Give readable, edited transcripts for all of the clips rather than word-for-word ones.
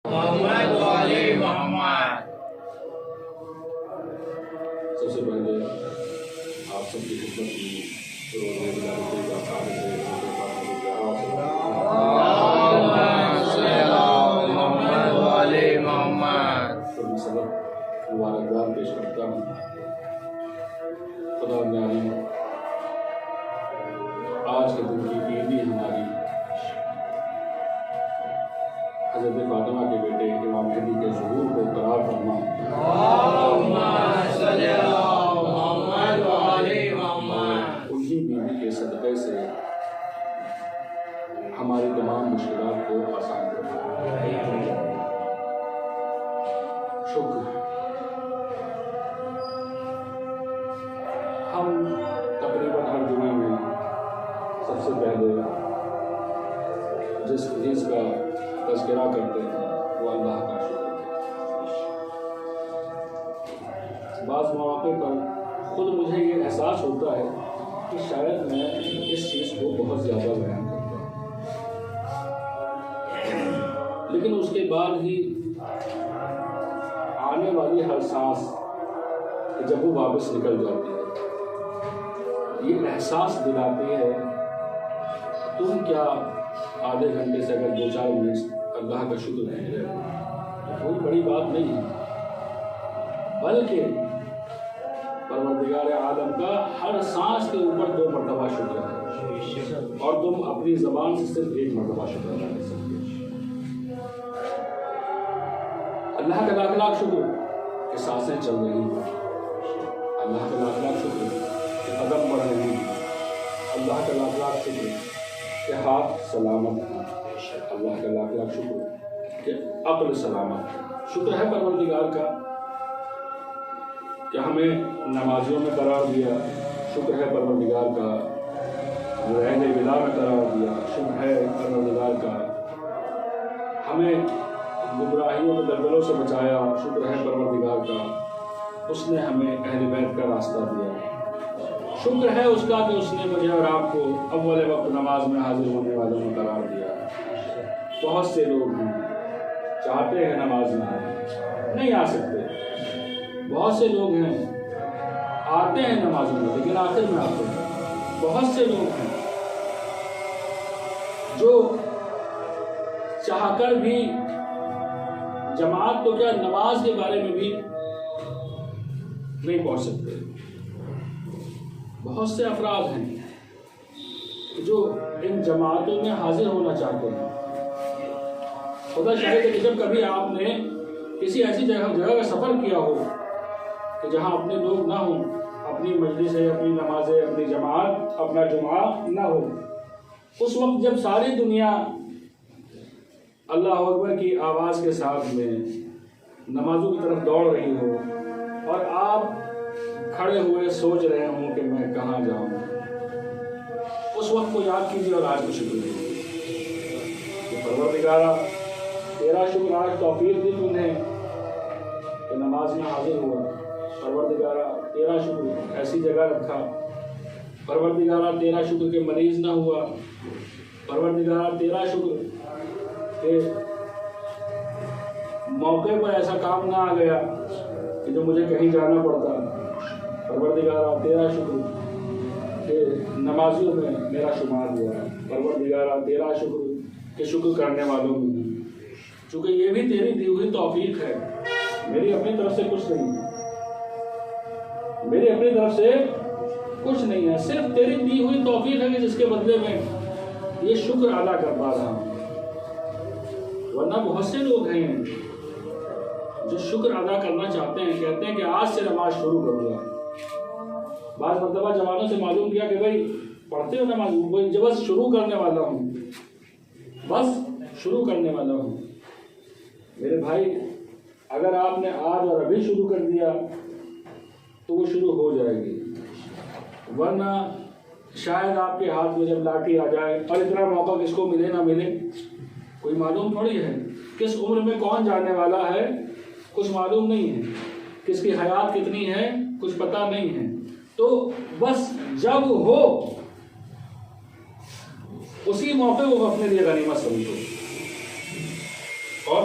محمد والی محمد۔ سب سے پہلے آپ سب کی خدمت میں روزے گزارنے کا خالص محمد والی محمد۔ سبق مبارکباد پیش کرتا ہوں۔ خدا نے آج کے دن کی عیدی ہماری حضرت فاطمہ کے بیٹے امام مہدی کے ظہور کو قرار فرما۔ محمد والی محمد۔ انہی بیوی کے صدقے سے ہماری تمام مشکلات کو آسان کرنا۔ شکر ہم تقریباً ہر جمعے میں سب سے پہلے جس حدیث کا تذکرہ کرتے ہیں وہ اللہ کا شکر ہے۔ بعض مواقع پر خود مجھے یہ احساس ہوتا ہے کہ شاید میں اس چیز کو بہت زیادہ بیان کرتا ہوں، لیکن اس کے بعد ہی آنے والی ہر سانس جب وہ واپس نکل جاتی ہے یہ احساس دلاتی ہے تم کیا آدھے گھنٹے سے اگر 2-4 منٹ اللہ کا شکر نہیں ہے تو کوئی بڑی بات نہیں ہے، بلکہ پروردگار عالم کا ہر سانس کے اوپر 2 مرتبہ شکر ہے اور تم اپنی زبان سے صرف 1 مرتبہ شکر ادا کر سکتے ہو۔ اللہ کا لاکھ لاکھ شکر کہ سانسیں چل رہی ہیں، اللہ کا لاکھ لاکھ شکر کہ قدم بڑھ رہے ہیں، اللہ کا لاکھ لاکھ شکر کہ ہاتھ سلامت ہے، اللہ کا لاکھ لاکھ شکر کہ عقل سلامت ہے۔ شکر ہے پروردگار کا کہ ہمیں نمازیوں میں قرار دیا، شکر ہے پروردگار کا اہل ولا میں قرار دیا، شکر ہے پروردگار کا ہمیں گمراہیوں کے دلدلوں سے بچایا، شکر ہے پروردگار کا اس نے ہمیں اہل بیت کا راستہ دیا، شکر ہے اس کا کہ اس نے مجھے اور آپ کو اول وقت نماز میں حاضر ہونے والوں میں قرار دیا۔ بہت سے لوگ ہیں چاہتے ہیں نماز میں آئیں، نہیں آ سکتے، بہت سے لوگ ہیں آتے ہیں نمازوں میں لیکن آخر میں آتے ہیں، بہت سے لوگ ہیں جو چاہ کر بھی جماعت تو کیا نماز کے بارے میں بھی نہیں پہنچ سکتے۔ بہت سے افراد ہیں جو ان جماعتوں میں حاضر ہونا چاہتے ہیں۔ خدا شاہد ہے کہ جب کبھی آپ نے کسی ایسی جگہ کا سفر کیا ہو کہ جہاں اپنے لوگ نہ ہوں، اپنی مجلسیں، اپنی نمازیں، اپنی جماعت، اپنا جمعہ نہ ہو، اس وقت جب ساری دنیا اللہ اکبر کی آواز کے ساتھ میں نمازوں کی طرف دوڑ رہی ہو اور آپ کھڑے ہوئے سوچ رہے ہوں کہ میں کہاں جاؤں، اس وقت کو یاد کیجیے اور آج کو شکر کیجیے کہ پروردگارا تیرا شکر آج توفیق دی تو نے کہ نماز میں حاضر ہوا، پروردگارا تیرا شکر ایسی جگہ رکھا، پروردگارا تیرا شکر کہ مریض نہ ہوا، پروردگارا تیرا شکر کہ موقع پر ایسا کام نہ آ گیا کہ جو مجھے کہیں جانا پڑتا، پروردگارا تیرا شکر کہ نمازیوں میں میرا شمار ہوا، پروردگارا تیرا شکر کہ شکر کرنے والوں میں ہوں، چونکہ یہ بھی تیری دی ہوئی توفیق ہے، میری اپنی طرف سے کچھ نہیں ہے، میری اپنی طرف سے کچھ نہیں ہے، صرف تیری دی ہوئی توفیق ہے کہ جس کے بدلے میں یہ شکر ادا کر پا رہا ہوں۔ ورنہ بہت سے لوگ ہیں جو شکر ادا کرنا چاہتے ہیں، کہتے ہیں کہ آج سے نماز شروع کروں گا۔ بعض مرتبہ جوانوں سے معلوم کیا کہ بھائی پڑھتے ہو نماز؟ بس شروع کرنے والا ہوں، بس شروع کرنے والا ہوں۔ میرے بھائی اگر آپ نے آج اور ابھی شروع کر دیا تو وہ شروع ہو جائے گی، ورنہ شاید آپ کے ہاتھ میں جب لاٹھی آ جائے، اور اتنا موقع کس کو ملے نہ ملے کوئی معلوم تھوڑی ہے، کس عمر میں کون جانے والا ہے کچھ معلوم نہیں ہے، کس کی حیات کتنی ہے کچھ پتہ نہیں ہے، تو بس جب ہو اسی موقع کو اپنے لیے غنیمت سمجھو اور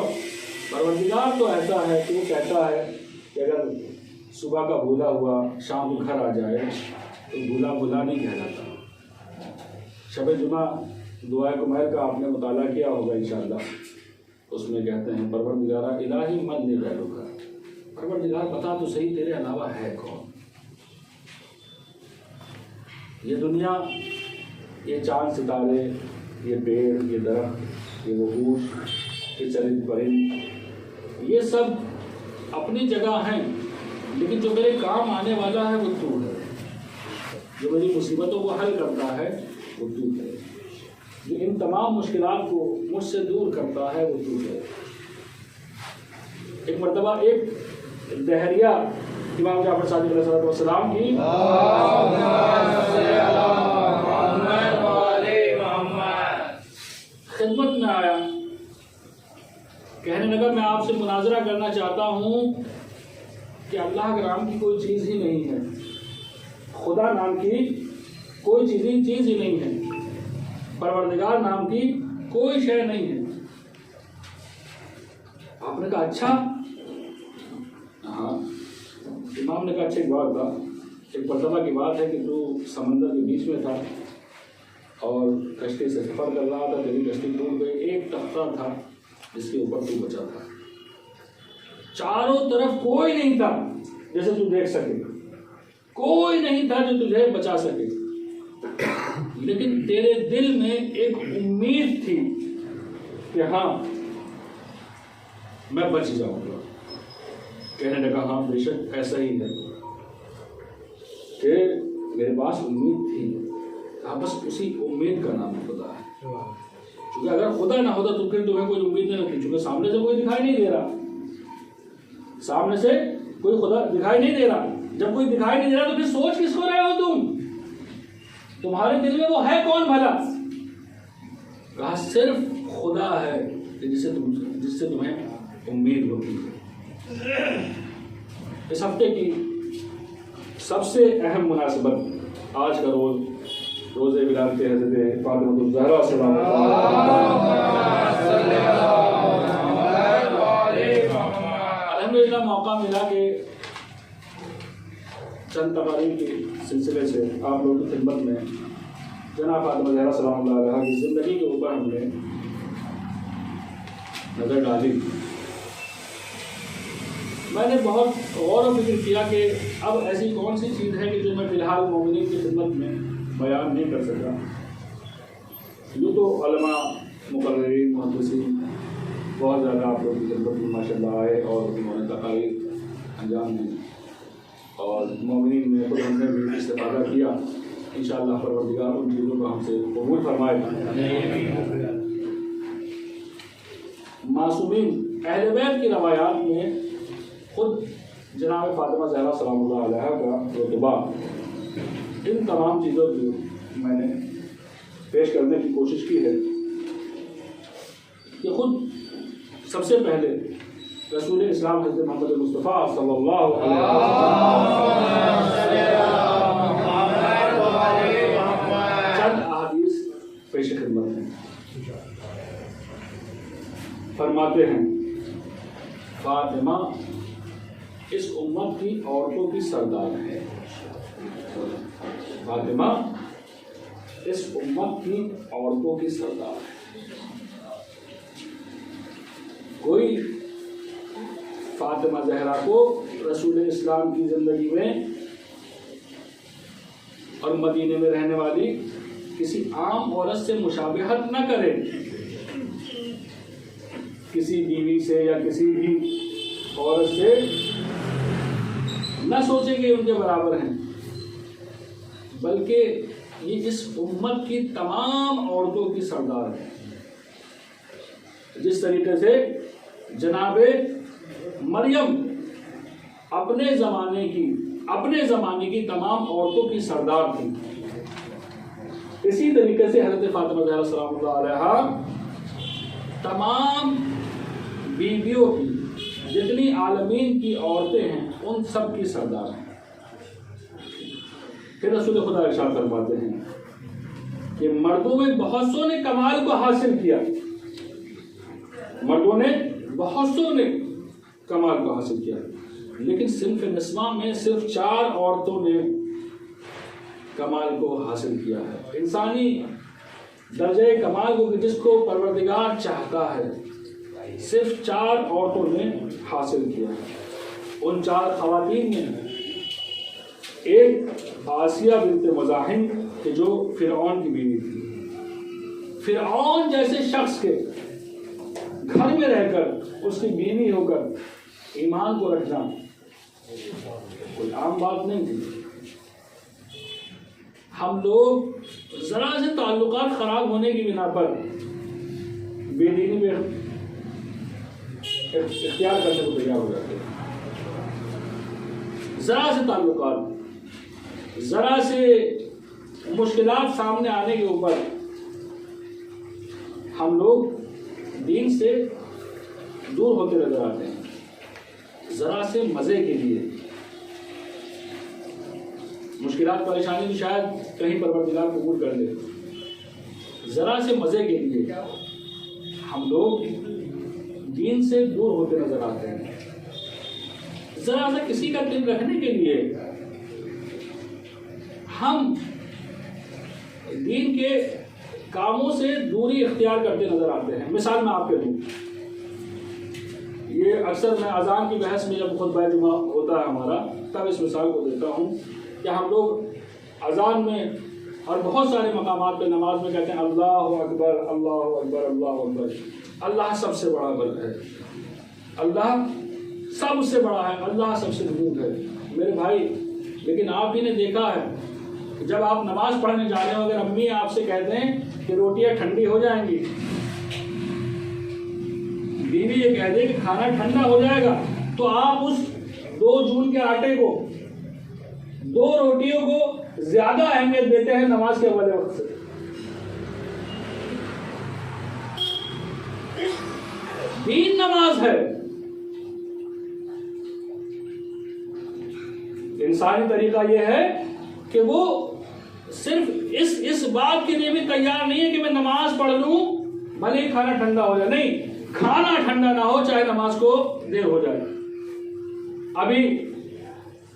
پروردگار تو ایسا ہے کہ وہ کہتا ہے کہ اگر صبح کا بھولا ہوا شام کو گھر آ جائے تو بھولا بھولا نہیں کہلاتا۔ شب جمعہ دعائے کمیل کا آپ نے مطالعہ کیا ہوگا انشاءاللہ، اس میں کہتے ہیں پروردگارہ الہی من نے غیروں کا، پروردگار بتا تو صحیح تیرے علاوہ ہے کون؟ یہ دنیا، یہ چاند ستارے، یہ پیڑ، یہ درخت، یہ وحوش، یہ چرند پرند، یہ سب اپنی جگہ ہیں، لیکن جو میرے کام آنے والا ہے وہ تو ہے، جو میری مصیبتوں کو حل کرتا ہے وہ تو ہے، جو ان تمام مشکلات کو مجھ سے دور کرتا ہے وہ تو ہے۔ ایک مرتبہ ایک دہریہ امام جعفر صادق علیہ السلام کی خدمت میں آیا، کہنے لگا میں آپ سے مناظرہ کرنا چاہتا ہوں کہ اللہ کے نام کی کوئی چیز ہی نہیں ہے، خدا نام کی کوئی چیز ہی نہیں ہے، پروردگار نام کی کوئی شے نہیں ہے۔ آپ نے کہا اچھا؟ ہاں۔ امام نے کہا اچھا، ایک بات تھا، ایک مرتبہ کی بات ہے کہ تو سمندر کے بیچ میں تھا اور کشتی سے سفر کر رہا تھا، تیری کشتی ڈوب گئی، ایک تختہ تھا جس کے اوپر تو بچا تھا، چاروں طرف کوئی نہیں تھا جیسے تو دیکھ سکے، کوئی نہیں تھا جو تجھے بچا سکے، لیکن تیرے دل میں ایک امید تھی کہ ہاں میں بچ جاؤں گا۔ کہنے لگا ہاں بے شک ایسا ہی ہے کہ میرے پاس امید تھی، ہاں بس اسی امید کا نام خدا ہے، چونکہ اگر خدا نہ ہوتا تو پھر تمہیں کوئی امید نہیں ہوتی، چونکہ سامنے سے کوئی دکھائی نہیں دے رہا، سامنے سے کوئی خدا دکھائی نہیں دے رہا، جب کوئی دکھائی نہیں دے رہا تو پھر سوچ کس کو رہے ہو تم؟ تمہارے دل میں وہ ہے کون بھلا؟ کہا صرف خدا ہے جس سے تمہیں امید ہوتی ہے۔ اس ہفتے کی سب سے اہم مناسبت آج کا روز ولادت حضرت فاطمہ الزہرا سلام الحمدللہ موقع ملا کہ چند تقاریر کے سلسلے سے آپ لوگوں کی خدمت میں جناب فاطمہ زہرا سلام اللہ علیہا کی زندگی کے اوپر ہم نے نظر ڈالی۔ میں نے بہت غور و فکر کیا کہ اب ایسی کون سی چیز ہے کہ جو میں فی الحال مومنین کی خدمت میں بیان نہیں کر سکا۔ یوں تو علماء، مقررین، محدثین بہت زیادہ آپ لوگوں کی خدمت میں ماشاء اللہ آئے اور انہوں نے تقاریر انجام دی، اور مومنین میں خود ہم نے بھی استفادہ کیا۔ انشاءاللہ پروردگار ان چیزوں کو ہم سے قبول فرمائے۔ معصومین اہل بیت کی روایات میں خود جناب فاطمہ زہرا سلام اللہ علیہا کا رتبہ، ان تمام چیزوں کو میں نے پیش کرنے کی کوشش کی ہے کہ خود سب سے پہلے رسول اسلام حضرت محمد مصطفیٰ صلی اللہ علیہ وسلم چند احادیث پیش خدمت ہیں۔ فرماتے ہیں فاطمہ اس امت کی عورتوں کی سردار ہے، فاطمہ اس امت کی عورتوں کی سردار ہے۔ کوئی فاطمہ زہرا کو رسول اسلام کی زندگی میں اور مدینے میں رہنے والی کسی عام عورت سے مشابہت نہ کرے، کسی بیوی سے یا کسی بھی عورت سے نہ سوچیں کہ ان کے برابر ہیں، بلکہ یہ اس امت کی تمام عورتوں کی سردار ہے۔ جس طریقے سے جناب مریم اپنے زمانے کی تمام عورتوں کی سردار تھی، اسی طریقے سے حضرت فاطمہ زہرا سلام اللہ علیہا تمام بیویوں کی، جتنی عالمین کی عورتیں ہیں ان سب کی سردار ہیں۔ پھر رسول خدا ارشاد فرماتے ہیں کہ مردوں میں بہت سو نے کمال کو حاصل کیا، مردوں نے بہت سو نے کمال کو حاصل کیا، لیکن صنف نسواں میں صرف 4 عورتوں نے کمال کو حاصل کیا ہے۔ انسانی درجہ کمال کو جس کو پروردگار چاہتا ہے صرف 4 عورتوں نے حاصل کیا ہے۔ ان 4 خواتین میں ایک آسیہ بنت مزاحم کہ جو فرعون کی بیوی تھی۔ فرعون جیسے شخص کے گھر میں رہ کر اس کی بیوی ہو کر ایمان کو رکھنا کوئی عام بات نہیں تھی۔ ہم لوگ ذرا سے تعلقات خراب ہونے کی بنا پر بے دینی میں اختیار کرنے کو تیار ہو جاتے ہیں۔ ذرا سے تعلقات، ذرا سے مشکلات سامنے آنے کے اوپر ہم لوگ دین سے دور ہوتے نظر آتے ہیں۔ ذرا سے مزے کے لیے مشکلات پریشانی بھی شاید کہیں پروردگار قبول کر لے، ذرا سے مزے کے لیے ہم لوگ دین سے دور ہوتے نظر آتے ہیں۔ ذرا سا کسی کا دل رکھنے کے لیے ہم دین کے کاموں سے دوری اختیار کرتے نظر آتے ہیں۔ مثال میں آپ کے دوں، یہ اکثر میں اذان کی بحث میں جب خطبہ جمعہ ہوتا ہے ہمارا تب اس مثال کو دیتا ہوں کہ ہم لوگ اذان میں اور بہت سارے مقامات پہ نماز میں کہتے ہیں اللہ اکبر اللہ اکبر اللہ اکبر، اللہ سب سے بڑا بل ہے، اللہ سب سے بڑا ہے، اللہ سب سے محمود ہے۔ میرے بھائی، لیکن آپ ہی نے دیکھا ہے کہ جب آپ نماز پڑھنے جا رہے ہو اگر امی آپ سے کہتے ہیں کہ روٹیاں ٹھنڈی ہو جائیں گی، بیوی یہ کہہ دے کہ کھانا ٹھنڈا ہو جائے گا، تو آپ اس 2 جون کے آٹے کو 2 روٹیوں کو زیادہ اہمیت دیتے ہیں نماز کے اول وقت سے۔ دین نماز ہے۔ انسانی طریقہ یہ ہے کہ وہ صرف اس بات کے لیے بھی تیار نہیں ہے کہ میں نماز پڑھ لوں بھلے ہی کھانا ٹھنڈا ہو جائے، نہیں، کھانا ٹھنڈا نہ ہو چاہے نماز کو دیر ہو جائے۔ ابھی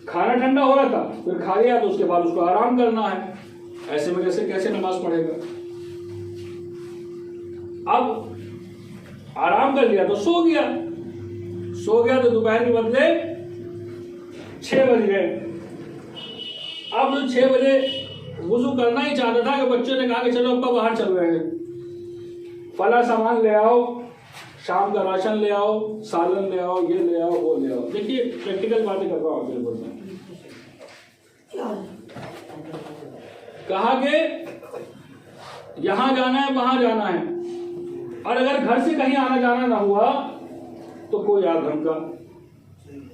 کھانا ٹھنڈا ہو رہا تھا، پھر کھا لیا تو اس کے بعد اس کو آرام کرنا ہے، ایسے میں کیسے نماز پڑھے گا؟ اب آرام کر لیا تو سو گیا تو دوپہر کے بدلے 6 بج گئے۔ اب 6 بجے وضو کرنا ہی چاہتا تھا کہ بچوں نے کہا کہ چلو ابا باہر چل رہے ہیں، فلاں سامان لے آؤ، شام کا راشن لے آؤ، سالن لے آؤ، یہ لے آؤ، وہ لے آؤ۔ دیکھیے پریکٹیکل باتیں کر رہا ہوں آپ کے، کہا کہ یہاں جانا ہے وہاں جانا ہے، اور اگر گھر سے کہیں آنا جانا نہ ہوا تو کوئی آدھ گھنٹہ۔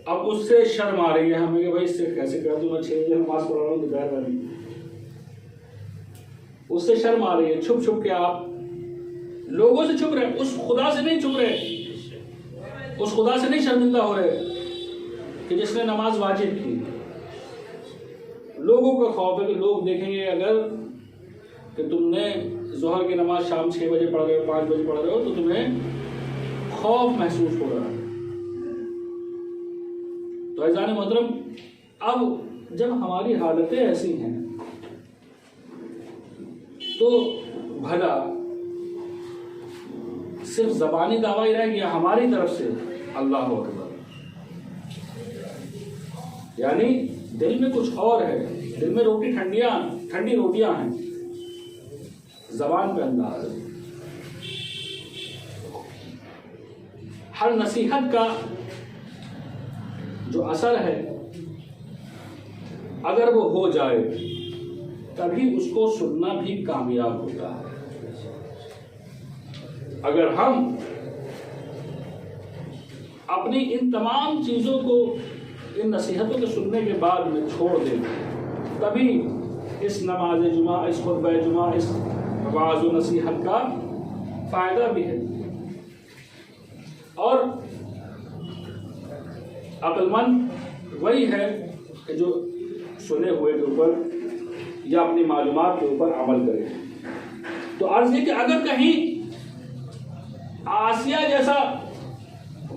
اب اس سے شرم آ رہی ہے ہمیں کہ بھائی اس سے کیسے کر دوں، میں 6 بجے نماز پڑھ رہا ہوں دوپہر والی، اس سے شرم آ رہی ہے۔ چھپ چھپ کے آپ لوگوں سے چھپ رہے، اس خدا سے نہیں چھپ رہے، اس خدا سے نہیں شرمندہ ہو رہے کہ جس نے نماز واجب کی۔ لوگوں کا خوف ہے کہ لوگ دیکھیں گے اگر کہ تم نے ظہر کی نماز شام 6 بجے پڑھ رہے ہو، 5 بجے پڑھ رہے ہو، تو تمہیں خوف محسوس ہو رہا ہے۔ تو عزیزان محترم، اب جب ہماری حالتیں ایسی ہیں تو بھلا صرف زبانی دعویٰ ہی رہ گیا ہماری طرف سے اللہ اکبر، یعنی دل میں کچھ اور ہے، دل میں ٹھنڈی روٹیاں ہیں، زبان پہ انداز ہے۔ ہر نصیحت کا جو اثر ہے اگر وہ ہو جائے تبھی اس کو سننا بھی کامیاب ہوتا ہے۔ اگر ہم اپنی ان تمام چیزوں کو ان نصیحتوں کے سننے کے بعد میں چھوڑ دیں تبھی اس نماز جمعہ، اس خطبہ جمعہ، اس وعظ و نصیحت کا فائدہ بھی ہے۔ اور عقل مند وہی ہے کہ جو سنے ہوئے کے اوپر یا اپنی معلومات کے اوپر عمل کرے۔ تو عرض یہ کہ اگر کہیں آسیہ جیسا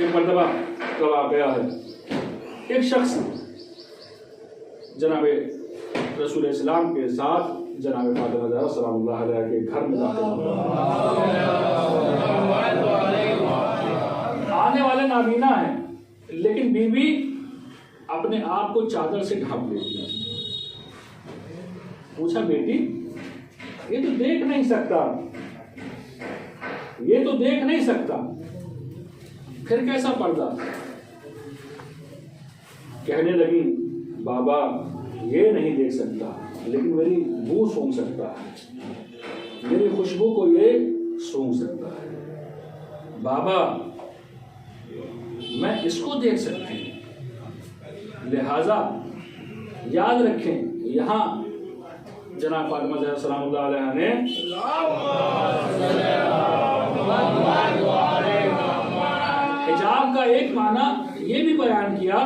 ایک مرتبہ کا واقعہ ہے، ایک شخص جناب رسول اسلام کے ساتھ جناب فاطمہ زہرا سلام اللہ علیہ کے گھر میں داخل ہوا۔ آنے والے نابینا ہیں، لیکن بی بی اپنے آپ کو چادر سے ڈھانپ لیتی ہے۔ پوچھا بیٹی یہ تو دیکھ نہیں سکتا، یہ تو دیکھ نہیں سکتا، پھر کیسا پردہ؟ کہنے لگی بابا یہ نہیں دیکھ سکتا لیکن میری بو سونگ سکتا ہے، میری خوشبو کو یہ سونگ سکتا ہے۔ بابا میں اس کو دیکھ سکتی ہوں، لہذا یاد رکھیں یہاں جناب فاطمہ زہرا سلام اللہ علیہ نے حجاب کا ایک معنی یہ بھی بیان کیا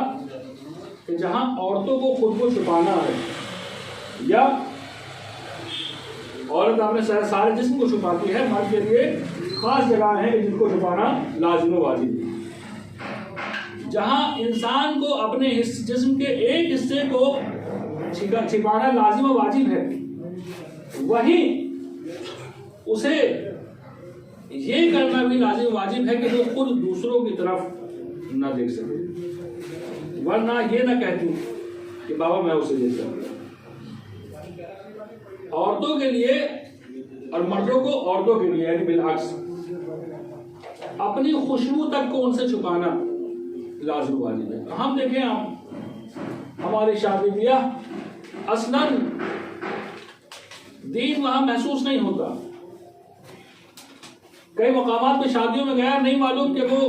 کہ جہاں عورتوں کو خود کو چھپانا ہے یا عورت اپنے سارے جسم کو چھپاتی ہے، مرد کے لیے خاص جگہ ہے جن کو چھپانا لازم و واجب ہے۔ جہاں انسان کو اپنے جسم کے ایک حصے کو چھپانا لازم و واجب ہے، وہیں اسے یہ کرنا بھی لازم و واجب ہے کہ وہ خود دوسروں کی طرف نہ دیکھ سکے، ورنہ یہ نہ کہتی کہ بابا میں اسے دیکھ سکتا۔ عورتوں کے لیے اور مردوں کو عورتوں کے لیے یعنی بالعکس اپنی خوشبو تک کو ان سے چھپانا لازم واجب ہے۔ ہم دیکھیں ہماری شادی بیاہ اصلاً دین وہاں محسوس نہیں ہوتا۔ کئی مقامات پہ شادیوں میں گیا نہیں معلوم کہ وہ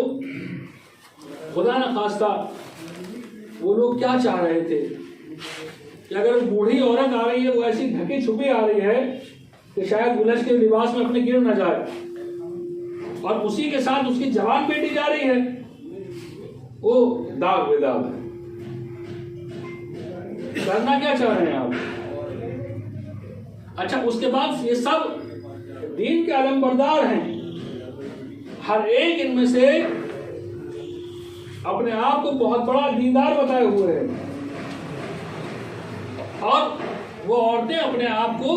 خدا نہ خواستہ وہ لوگ کیا چاہ رہے تھے کہ اگر بوڑھی عورت آ رہی ہے وہ ایسی ڈھکی چھپی آ رہی ہے کہ شاید دلہن کے لباس میں اپنے گر نہ جائے، اور اسی کے ساتھ اس کی جوان بیٹی جا رہی ہے، وہ داغ بے داغ ہے۔ کرنا کیا چاہ رہے ہیں آپ؟ اچھا اس کے بعد یہ سب دین کے علم بردار ہیں، ہر ایک ان میں سے اپنے آپ کو بہت بڑا دیندار بتائے ہوئے ہیں، اور وہ عورتیں اپنے آپ کو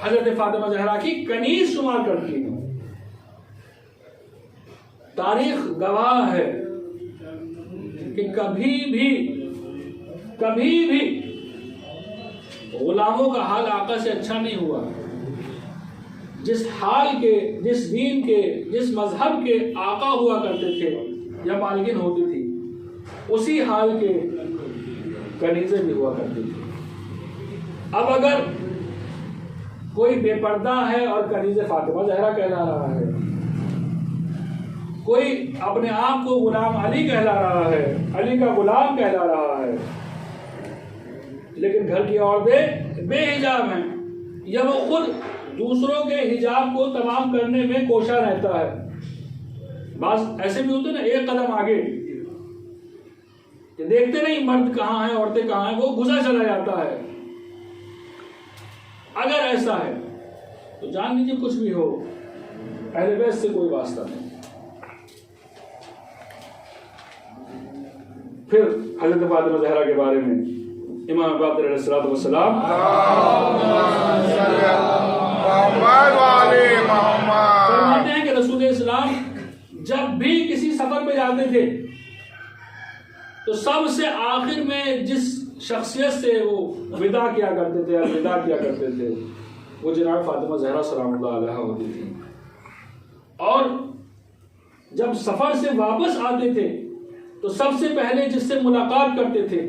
حضرت فاطمہ زہرا کی کنیز شمار کرتی ہیں۔ تاریخ گواہ ہے کہ کبھی بھی غلاموں کا حال آقا سے اچھا نہیں ہوا۔ جس حال کے، جس دین کے، جس مذہب کے آقا ہوا کرتے تھے یا مالکن ہوتی تھی، اسی حال کے کنیزیں بھی ہوا کرتی تھی۔ اب اگر کوئی بے پردہ ہے اور کنیز فاطمہ زہرا کہلا رہا ہے، کوئی اپنے آپ کو غلام علی کہلا رہا ہے، علی کا غلام کہلا رہا ہے، لیکن گھر کی عورتیں بے حجاب ہیں، یا وہ خود دوسروں کے حجاب کو تمام کرنے میں کوشاں رہتا ہے۔ بعض ایسے بھی ہوتے نا ایک قدم آگے کہ دیکھتے نہیں مرد کہاں ہیں عورتیں کہاں ہیں، وہ گزر چلا جاتا ہے۔ اگر ایسا ہے تو جان لیجیے کچھ بھی ہو اہل بیت سے کوئی واسطہ نہیں۔ پھر حضرت فاطمہ زہرا کے بارے میں امام باقر علیہ الصلوۃ والسلام فرماتے ہیں کہ رسول اسلام جب بھی کسی سفر پہ جاتے تھے تو سب سے آخر میں جس شخصیت سے وہ وداع کیا کرتے تھے، الوداع کیا کرتے تھے، وہ جناب فاطمہ زہرا سلام اللہ علیہ ہوتی تھی، اور جب سفر سے واپس آتے تھے تو سب سے پہلے جس سے ملاقات کرتے تھے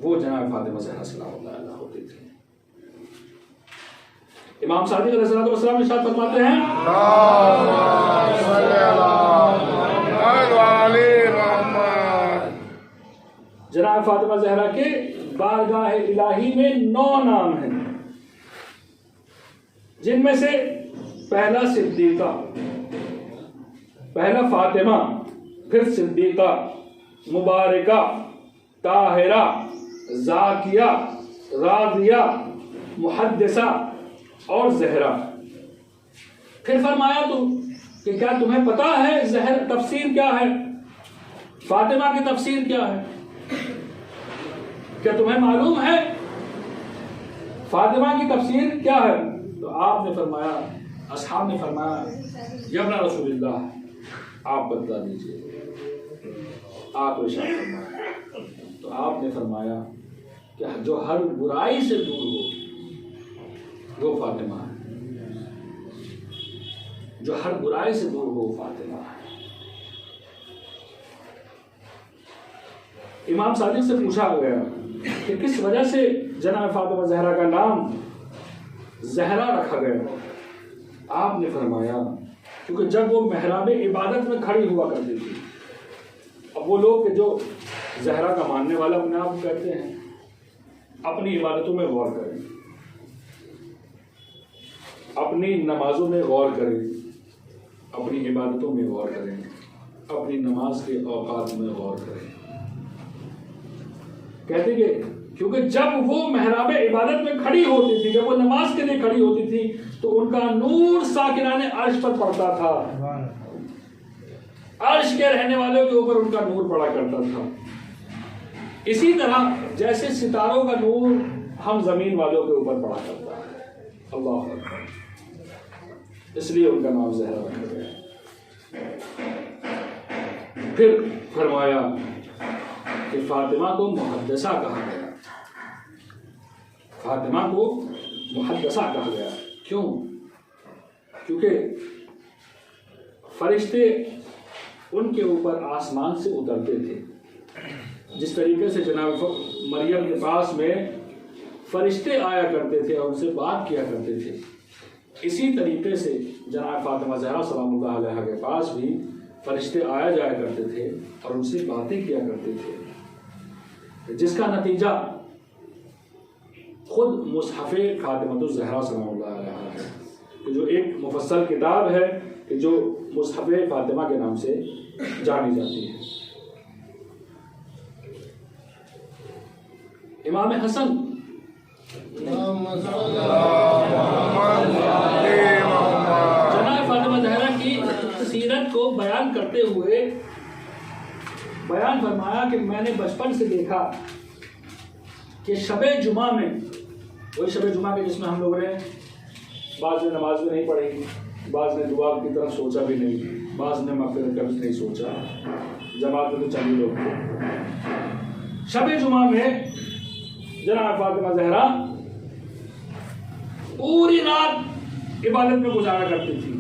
وہ جناب فاطمہ زہرا سلام اللہ علیہ ہوتی تھی۔ امام صادق علیہ الصلوۃ والسلام ارشاد فرماتے ہیں جناب فاطمہ زہرا کے بارگاہ الہی میں 9 نام ہیں، جن میں سے پہلا صدیقہ، پہلا فاطمہ، پھر صدیقہ، مبارکہ، طاہرہ، زاکیہ، راضیہ، محدثہ اور زہرا۔ پھر فرمایا تو کہ کیا تمہیں پتا ہے زہر تفسیر کیا ہے، فاطمہ کی تفسیر کیا ہے؟ کیا تمہیں معلوم ہے فاطمہ کی تفسیر کیا ہے؟ تو آپ نے فرمایا، اصحاب نے فرمایا یا ابن رسول اللہ آپ بتلا دیجیے، آپ ارشاد فرمایا۔ تو آپ نے فرمایا کہ جو ہر برائی سے دور ہو وہ فاطمہ ہے، جو ہر برائی سے دور ہو وہ فاطمہ ہے۔ امام صادق سے پوچھا گیا کہ کس وجہ سے جناب فاطمہ زہرا کا نام زہرا رکھا گیا؟ آپ نے فرمایا کیونکہ جب وہ محراب عبادت میں کھڑی ہوا کرتی تھی، اب وہ لوگ کہ جو زہرا کا ماننے والا اپنے آپ کہتے ہیں اپنی عبادتوں میں غور کریں، اپنی نمازوں میں غور کریں، اپنی عبادتوں میں غور کریں، اپنی نماز کے اوقات میں غور کریں۔ کہتے کہ کیونکہ جب وہ محراب عبادت میں کھڑی ہوتی تھی، جب وہ نماز کے لیے کھڑی ہوتی تھی تو ان کا نور ساکنان عرش پر پڑتا تھا، عرش کے رہنے والوں کے اوپر ان کا نور پڑا کرتا تھا، اسی طرح جیسے ستاروں کا نور ہم زمین والوں کے اوپر پڑا کرتا ہے۔ اللہ اکبر، اس لیے ان کا نام زہرا رکھا گیا۔ پھر فرمایا کہ فاطمہ کو محدثہ کہا گیا، فاطمہ کو محدثہ کہا گیا، کیوں؟ کیونکہ فرشتے ان کے اوپر آسمان سے اترتے تھے، جس طریقے سے جناب مریم کے پاس میں فرشتے آیا کرتے تھے اور ان سے بات کیا کرتے تھے، اسی طریقے سے جناب فاطمہ زہرا سلام اللہ علیہا کے پاس بھی فرشتے آیا جایا کرتے تھے اور ان سے باتیں کیا کرتے تھے، جس کا نتیجہ خود مصحف فاطمہ الزہرا سلام اللہ علیہا ہے، کہ جو ایک مفصل کتاب ہے کہ جو مصحف فاطمہ کے نام سے جانی جاتی ہے۔ امام حسن جناب فاطمہ زہرا کی سیرت کو بیان کرتے ہوئے بیان فرمایا کہ میں نے بچپن سے دیکھا کہ شب جمعہ میں، وہی شب جمعہ کے جس میں ہم لوگ رہے، بعض نے نماز بھی نہیں پڑھی، بعض نے دعا کی طرف سوچا بھی نہیں، بعض نے مغفرت کا بھی نہیں سوچا، جماعت میں تو چند لوگ تھے۔ شب جمعہ میں جناب فاطمہ زہرا پوری رات عبادت میں گزارا کرتی تھی،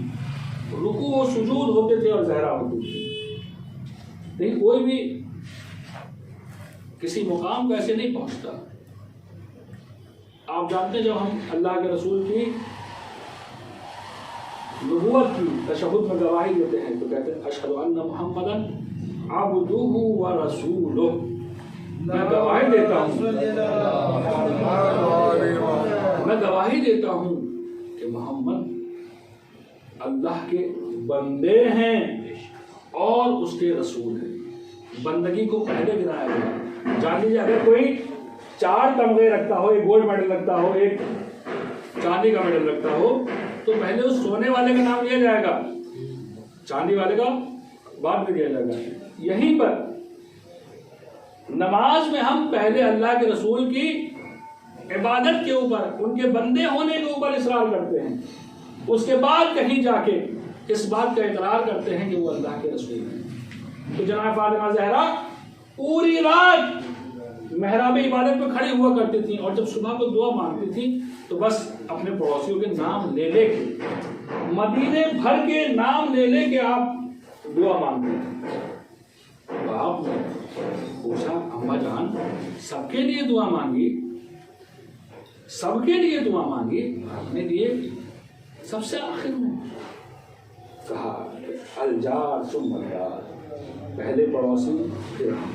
رکوع و سجود ہوتے تھے اور زہرا ہوتی تھی، لیکن کوئی بھی کسی مقام کو ایسے نہیں پہنچتا۔ آپ جانتے ہیں جب ہم اللہ کے رسول کی نبوت کی تشہد میں گواہی دیتے ہیں تو کہتے ہیں اشہد ان محمدً عبدہ و رسولہ، میں گواہی دیتا ہوں، میں گواہی دیتا ہوں کہ محمد اللہ کے بندے ہیں اور اس کے رسول ہیں۔ بندگی کو پہلے گرایا گیا۔ جان لیجیے اگر کوئی 4 تمغے رکھتا ہو، ایک گولڈ میڈل رکھتا ہو، ایک چاندی کا میڈل رکھتا ہو، تو پہلے اس سونے والے کا نام لیا جائے گا، چاندی والے کا بعد میں لیا جائے گا۔ یہیں پر نماز میں ہم پہلے اللہ کے رسول کی عبادت کے اوپر، ان کے بندے ہونے کے اوپر اصرار کرتے ہیں، اس کے بعد کہیں جا کے اس بات کا اقرار کرتے ہیں کہ وہ اللہ کے رسول ہیں۔ تو جناب فاطمہ زہرا پوری رات محراب عبادت میں کھڑی ہوا کرتی تھیں، اور جب صبح کو دعا مانگتی تھیں تو بس اپنے پڑوسیوں کے نام لے لے کے، مدینے بھر کے نام لے لے کے آپ دعا مانگتے تھے۔ تو آپ نے پوچھا اماں جان سب کے لیے دعا مانگی، سب کے لیے دعا مانگی، اپنے لیے سب سے آخر میں کہا الجار ثم الجار، پہلے پڑوسی پھر ہم۔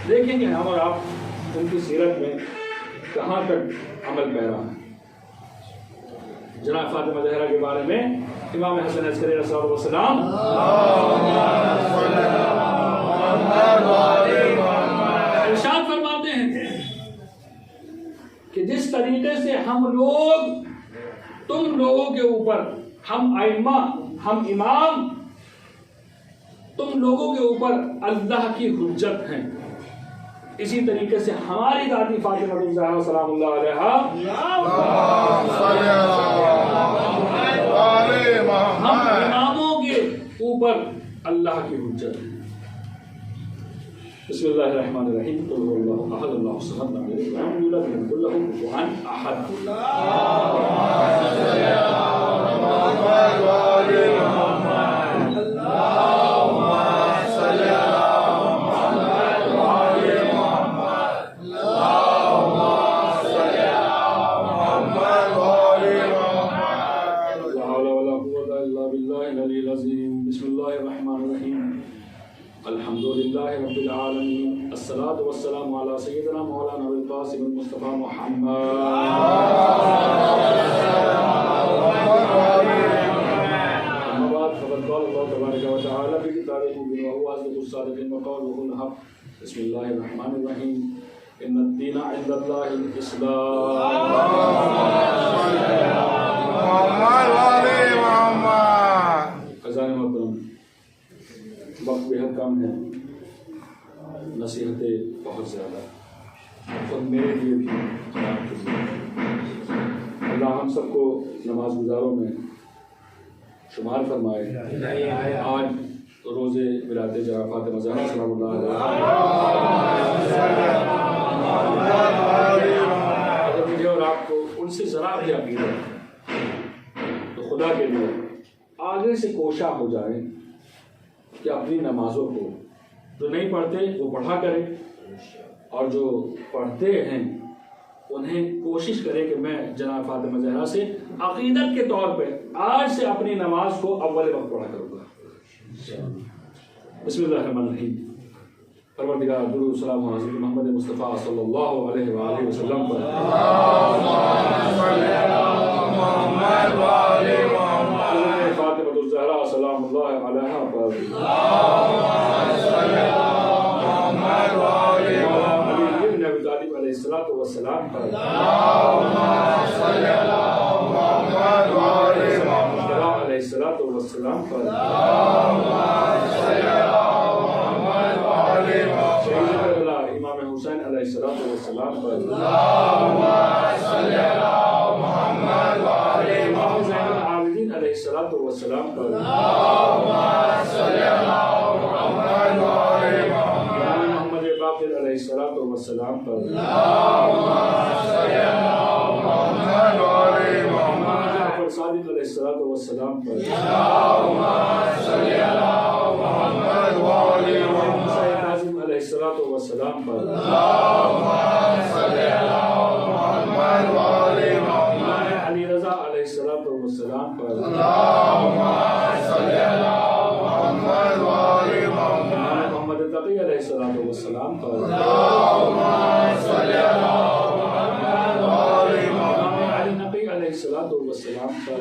دیکھیں گے ہم اور آپ ان کی سیرت میں کہاں تک عمل پیرا ہے۔ جناب فاطمہ زہرا کے بارے میں امام حسن عسکری علیہ الصلوۃ والسلام ارشاد فرماتے ہیں کہ جس طریقے سے ہم لوگ تم لوگوں کے اوپر، ہم ائمہ ہم امام تم لوگوں کے اوپر اللہ کی حجت ہیں. اسی طریقے سے ہماری دادی فاطمہ الزہرا سلام اللہ علیہا ہم اماموں کے اوپر اللہ کی حجت ہے. بسم اللہ الرحمن الرحیم. قل هو اللہ احد اللہ الصمد لم یلد ولم یولد ولم یکن له کفوا احد. الحمدللہ رب العالمین. الصلاۃ والسلام علی سیدنا مولانا القاسم المصطفى محمد. اما بعد فقد قال الله تبارک وتعالى في كتابه المبين وهو اصدق الصادقين وقوله الحق. بسم الله الرحمن الرحیم. ان الدین عند اللہ الاسلام. خزان محترم، وقت بہت کم ہے، نصیحتیں بہت زیادہ اور میرے لیے بھی خراب کیجیے. اللہ ہم سب کو نماز گزاروں میں شمار فرمائے. آج روزے ولادت جناب فاطمہ زہرا سلام اللہ علیہا، اگر مجھے اور آپ کو ان سے ذرا بھی عقیدت ہے تو خدا کے لیے آگے سے کوشاں ہو جائیں کہ اپنی نمازوں کو جو نہیں پڑھتے وہ پڑھا کریں، اور جو پڑھتے ہیں انہیں کوشش کریں کہ میں جناب فاطمہ زہرا سے عقیدت کے طور پہ آج سے اپنی نماز کو اول وقت پڑھا کروں گا. بسم اللہ الرحمن الرحیم. پروردگار درود و سلام حضرت محمد مصطفیٰ صلی اللہ علیہ وآلہ وسلم پر. فاطمہ الزہرا سلام اللہ علیہا پر. علی بن ابی طالب علیہ الصلوۃ والسلام پر. علیہ الصلوۃ والسلام پر. امام حسین علیہ الصلوۃ والسلام پر. علیہ الصلوۃ والسلام پر. محمد باقر علیہ الصلوۃ والسلام پر. جعفر صادق علیہ الصلوۃ والسلام پر. سید کاظم علیہ الصلوۃ والسلام پر. علی رضا علیہ الصلوۃ والسلام پر. محمد تقی علیہ الصلوۃ والسلام پر. علی نقی علیہ الصلوۃ والسلام پر.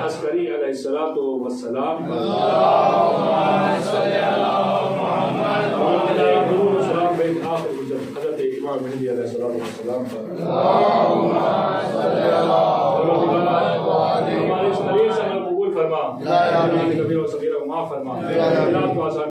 عسکری علیہ الصلوۃ والسلام پر. حضرت امام مہدی علیہ الصلوۃ والسلام پر. ہمارے اس طریق سے قبول فرما، کبیر و صغیر و معاف فرما.